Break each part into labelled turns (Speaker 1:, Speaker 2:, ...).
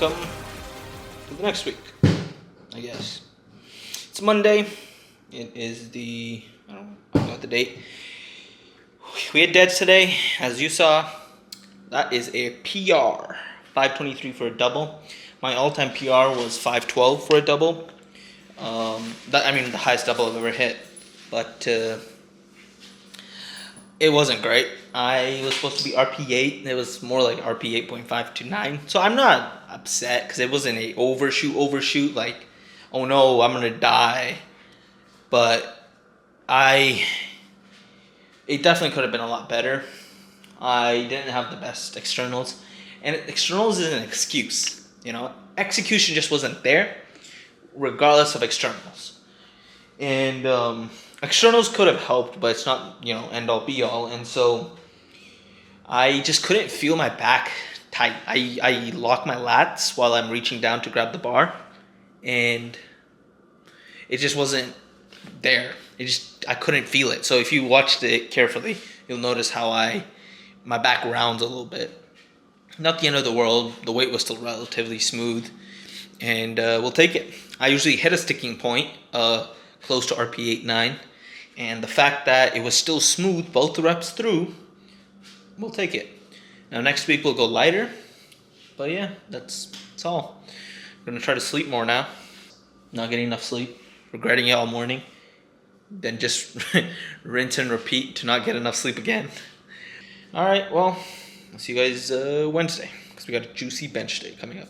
Speaker 1: welcome to the next week, I guess. It's Monday. It is I don't know the date. We had deads today, as you saw. That is a PR, 523 for a double. My all-time PR was 512 for a double. The highest double I've ever hit. But it wasn't great. I was supposed to be RP8. It was more like RP 8.5 to 9. So I'm not upset because it wasn't a overshoot. Like, oh no, I'm gonna die. But it definitely could have been a lot better. I didn't have the best externals, and externals is an excuse. Execution just wasn't there, regardless of externals. And externals could have helped, but it's not end all be all. And so I just couldn't feel my back tight. I lock my lats while I'm reaching down to grab the bar, and it just wasn't there. I couldn't feel it. So if you watched it carefully, you'll notice how my back rounds a little bit. Not the end of the world. The weight was still relatively smooth, and we'll take it. I usually hit a sticking point close to RP 8.9, and the fact that it was still smooth both reps through, we'll take it. Now next week we'll go lighter, but yeah, that's all. I'm gonna try to sleep more now. Not getting enough sleep, regretting it all morning. Then just rinse and repeat to not get enough sleep again. All right, well, I'll see you guys Wednesday, because we got a juicy bench day coming up.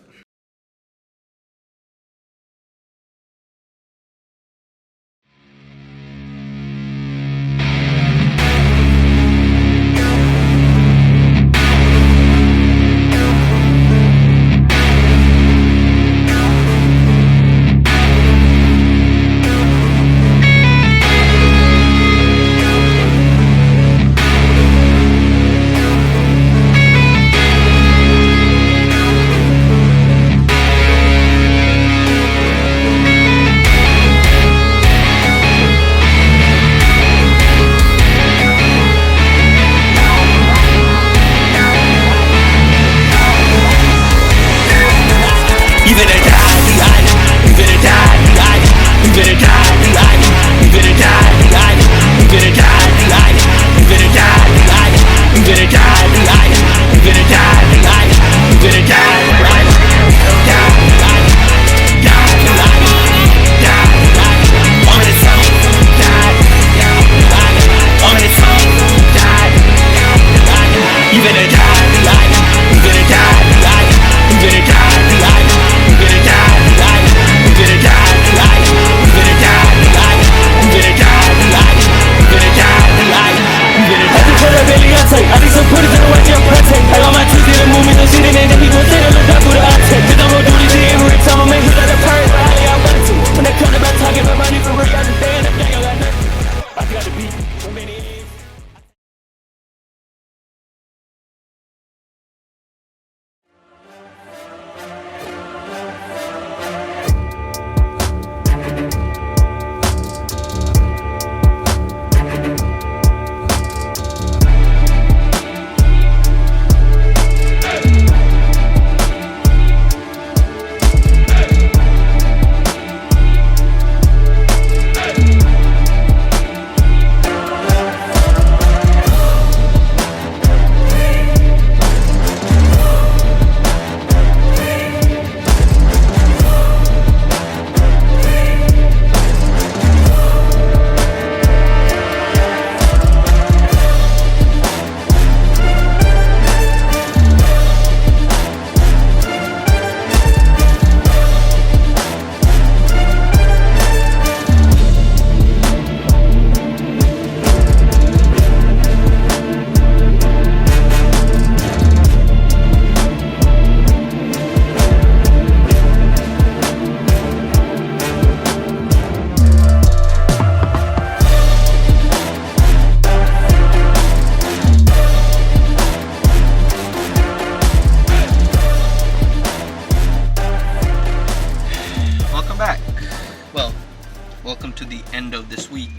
Speaker 1: To the end of this week.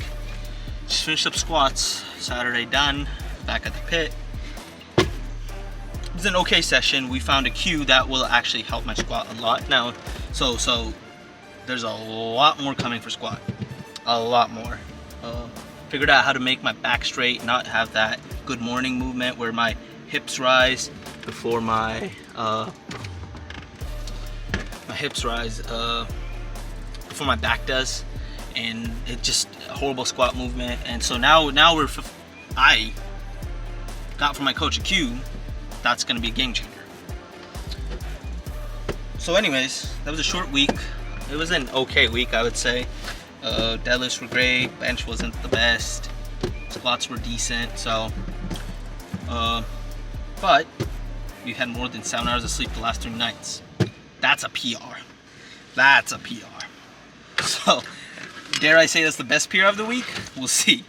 Speaker 1: Just finished up squats. Saturday done. Back at the pit. was an okay session. We found a cue that will actually help my squat a lot now. So there's a lot more coming for squat. A lot more. Figured out how to make my back straight, not have that good morning movement where my hips rise before my before my back does, and it just a horrible squat movement. And so now I got from my coach a cue that's gonna be a game changer. So anyways, that was a short week. It was an okay week, I would say. Deadlifts were great, bench wasn't the best, squats were decent, so but we had more than 7 hours of sleep the last 3 nights. That's a PR. That's a PR. So dare I say that's the best PR of the week? We'll see.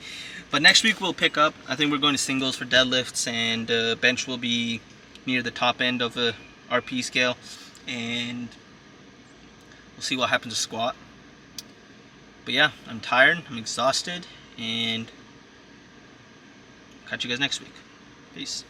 Speaker 1: But next week we'll pick up. I think we're going to singles for deadlifts, and bench will be near the top end of the RP scale, and we'll see what happens to squat. But yeah, I'm tired, I'm exhausted, and catch you guys next week. Peace.